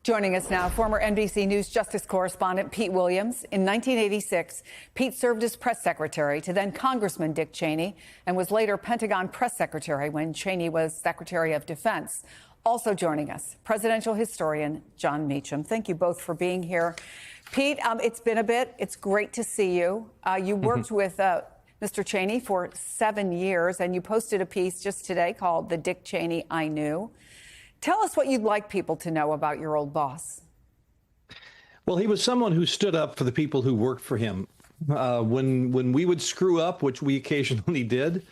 Joining us now, former NBC News justice correspondent Pete Williams. In 1986, Pete served as press secretary to then Congressman Dick Cheney and was later Pentagon press secretary when Cheney was Secretary of Defense. Also joining us, presidential historian Jon Meacham. Thank you both for being here. Pete, it's been a bit. It's great to see you. You worked with Mr. Cheney for 7 years, and you posted a piece just today called "The Dick Cheney I Knew." Tell us what you'd like people to know about your old boss. Well, he was someone who stood up for the people who worked for him. When we would screw up, which we occasionally did,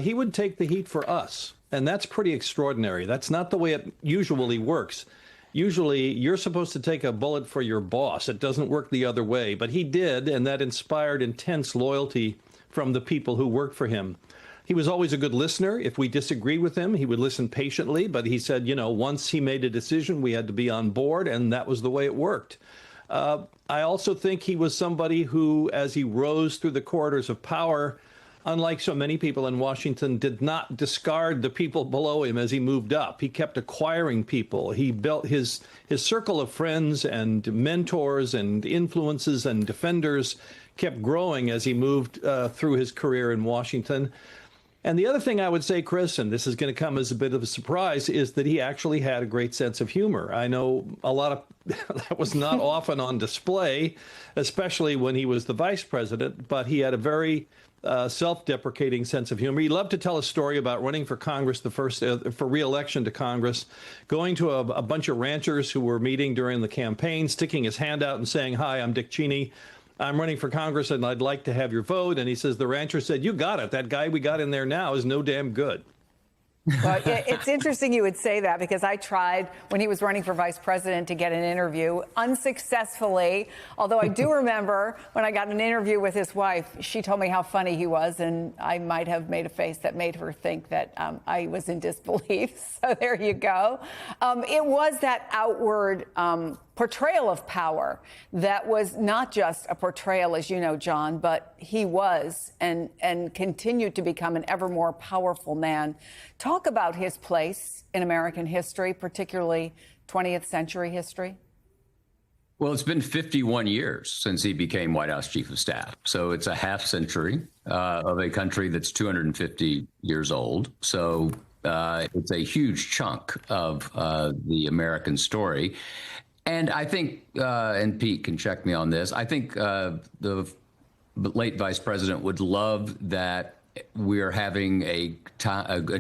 he would take the heat for us. And that's pretty extraordinary. That's not the way it usually works. Usually, you're supposed to take a bullet for your boss. It doesn't work the other way. But he did, and that inspired intense loyalty from the people who worked for him. He was always a good listener. If we disagreed with him, he would listen patiently. But he said, you know, once he made a decision, we had to be on board, and that was the way it worked. I also think he was somebody who, as he rose through the corridors of power, unlike so many people in Washington, did not discard the people below him as he moved up. He kept acquiring people. He built his circle of friends and mentors and influences and defenders kept growing as he moved through his career in Washington. And the other thing I would say, Chris, and this is going to come as a bit of a surprise, is that he actually had a great sense of humor. I know a lot of that was not often on display, especially when he was the vice president, but he had a very self-deprecating sense of humor. He loved to tell a story about running for Congress, for re-election to Congress, going to a bunch of ranchers who were meeting during the campaign, sticking his hand out and saying, "Hi, I'm Dick Cheney. I'm running for Congress and I'd like to have your vote." And he says, the rancher said, "You got it. That guy we got in there now is no damn good." Well, it's interesting you would say that, because I tried when he was running for vice president to get an interview unsuccessfully. Although I do remember when I got an interview with his wife, she told me how funny he was, and I might have made a face that made her think that I was in disbelief. So there you go. It was that outward portrayal of power that was not just a portrayal, as you know, John, but he was and continued to become an ever more powerful man. Talk about his place in American history, particularly 20th century history. Well, it's been 51 years since he became White House Chief of Staff. So it's a half century of a country that's 250 years old. So it's a huge chunk of the American story. And I think, and Pete can check me on this, I think the late vice president would love that we're having a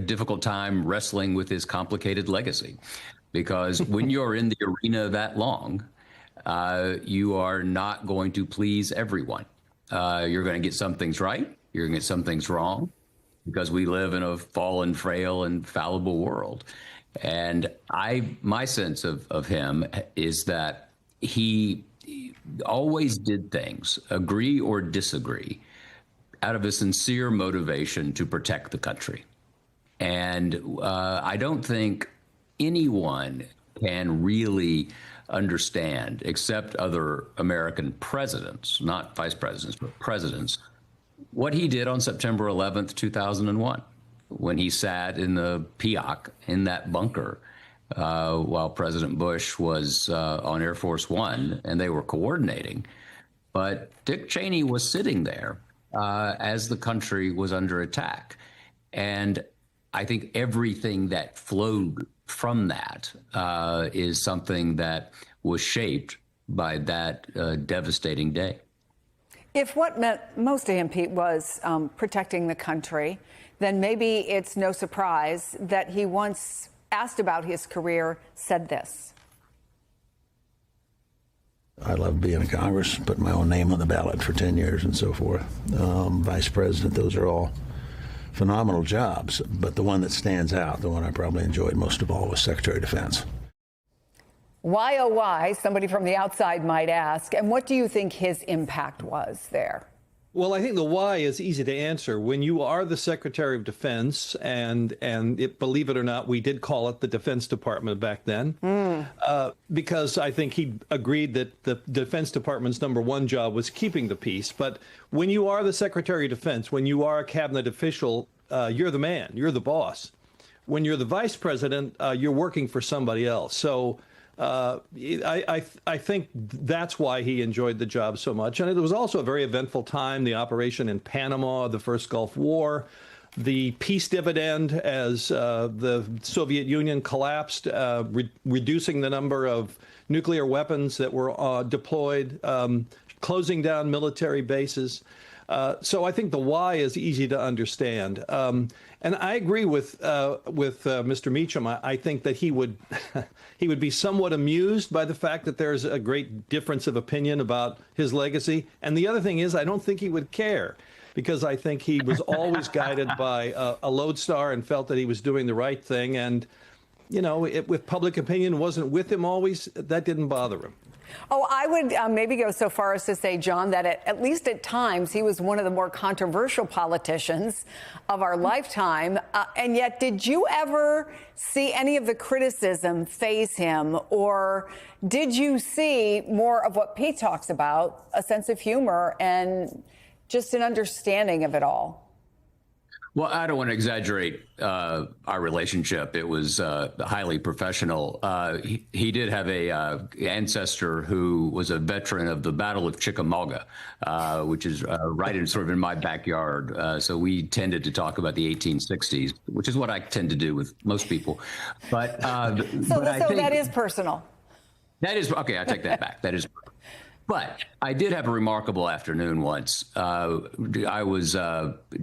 difficult time wrestling with his complicated legacy. Because when you're in the arena that long, you are not going to please everyone. You're going to get some things right. You're going to get some things wrong, because we live in a fallen, frail, and fallible world. And my sense of him is that he always did things, agree or disagree, out of a sincere motivation to protect the country. And I don't think anyone can really understand, except other American presidents, not vice presidents, but presidents, what he did on September 11th, 2001. When he sat in the PIOC in that bunker while President Bush was on Air Force One, and they were coordinating. But Dick Cheney was sitting there as the country was under attack. And I think everything that flowed from that is something that was shaped by that devastating day. If what meant most to him, Pete, was protecting the country, then maybe it's no surprise that he, once asked about his career, said this. I love being in Congress, put my own name on the ballot for 10 years and so forth. Vice president, those are all phenomenal jobs. But the one that stands out, the one I probably enjoyed most of all, was Secretary of Defense. Why, oh, why, somebody from the outside might ask. And what do you think his impact was there? Well, I think the why is easy to answer. When you are the Secretary of Defense, and believe it or not, we did call it the Defense Department back then, because I think he agreed that the Defense Department's #1 job was keeping the peace. But when you are the Secretary of Defense, when you are a cabinet official, you're the man, you're the boss. When you're the vice president, you're working for somebody else. So I think that's why he enjoyed the job so much. And it was also a very eventful time, the operation in Panama, the first Gulf War, the peace dividend as the Soviet Union collapsed, reducing the number of nuclear weapons that were deployed, closing down military bases. So I think the why is easy to understand. And I agree with Mr. Meacham. I think that he would he would be somewhat amused by the fact that there's a great difference of opinion about his legacy. And the other thing is, I don't think he would care, because I think he was always guided by a lodestar and felt that he was doing the right thing. And, you know, with public opinion wasn't with him always, that didn't bother him. Oh, I would maybe go so far as to say, John, that at least at times he was one of the more controversial politicians of our lifetime. And yet, did you ever see any of the criticism faze him? Or did you see more of what Pete talks about, a sense of humor and just an understanding of it all? Well, I don't want to exaggerate our relationship. It was highly professional. He did have a ancestor who was a veteran of the Battle of Chickamauga, which is right in sort of in my backyard. So we tended to talk about the 1860s, which is what I tend to do with most people. But so that is personal. That is okay. I take that back. That is. But I did have a remarkable afternoon once. I was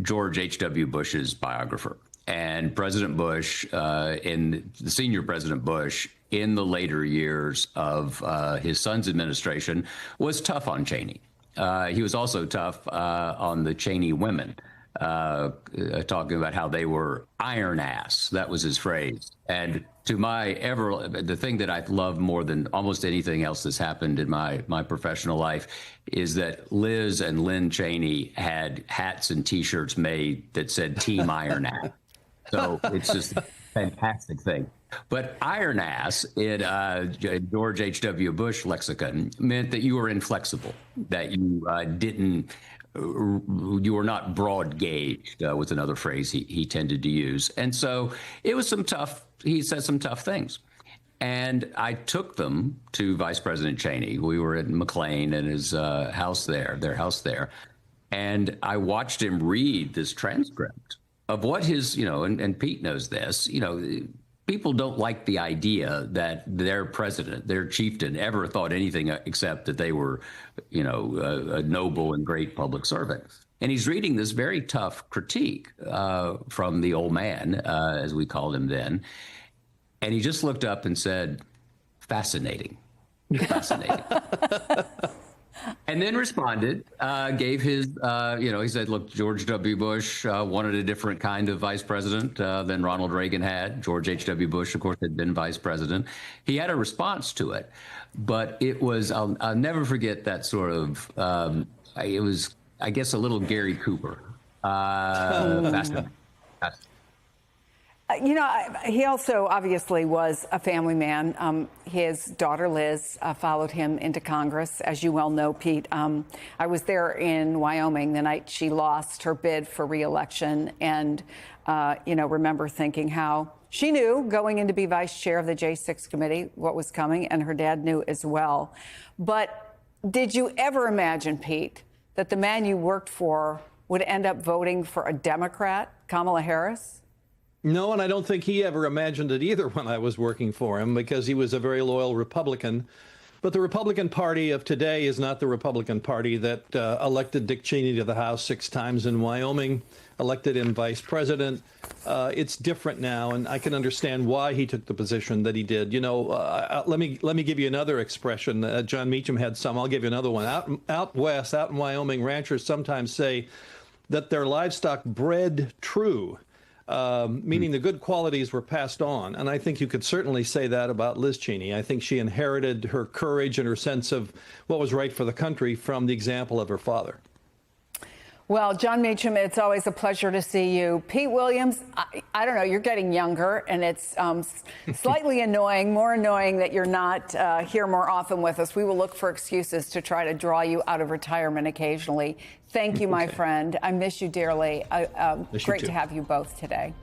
George H.W. Bush's biographer, and President Bush, the senior President Bush, in the later years of his son's administration, was tough on Cheney. He was also tough on the Cheney women, talking about how they were iron ass. That was his phrase. And to the thing that I love more than almost anything else that's happened in my professional life is that Liz and Lynn Cheney had hats and T-shirts made that said Team Iron Ass. So it's just a fantastic thing. But iron ass in George H.W. Bush lexicon meant that you were inflexible, that you you were not broad gauged, was another phrase he tended to use. And so it was he said some tough things. And I took them to Vice President Cheney. We were at McLean and his their house there. And I watched him read this transcript of what his, and Pete knows this, people don't like the idea that their president, their chieftain, ever thought anything except that they were, a noble and great public servant. And he's reading this very tough critique from the old man, as we called him then. And he just looked up and said, fascinating, fascinating. And then responded, gave his, he said, look, George W. Bush wanted a different kind of vice president than Ronald Reagan had. George H.W. Bush, of course, had been vice president. He had a response to it, but it was, I'll never forget that sort of, it was, I guess, a little Gary Cooper. Fascinating. He also obviously was a family man. His daughter, Liz, followed him into Congress. As you well know, Pete, I was there in Wyoming the night she lost her bid for re-election and, remember thinking how she knew going in to be vice chair of the J6 committee what was coming, and her dad knew as well. But did you ever imagine, Pete, that the man you worked for would end up voting for a Democrat, Kamala Harris? No, and I don't think he ever imagined it either when I was working for him, because he was a very loyal Republican. But the Republican Party of today is not the Republican Party that elected Dick Cheney to the House 6 times in Wyoming, elected him vice president. It's different now, and I can understand why he took the position that he did. Let me give you another expression. John Meacham had some. I'll give you another one. Out west, out in Wyoming, ranchers sometimes say that their livestock bred true. Meaning the good qualities were passed on. And I think you could certainly say that about Liz Cheney. I think she inherited her courage and her sense of what was right for the country from the example of her father. Well, John Meacham, it's always a pleasure to see you. Pete Williams, I don't know, you're getting younger, and it's slightly more annoying that you're not here more often with us. We will look for excuses to try to draw you out of retirement occasionally. Thank you, my friend. I miss you dearly. Great to have you both today.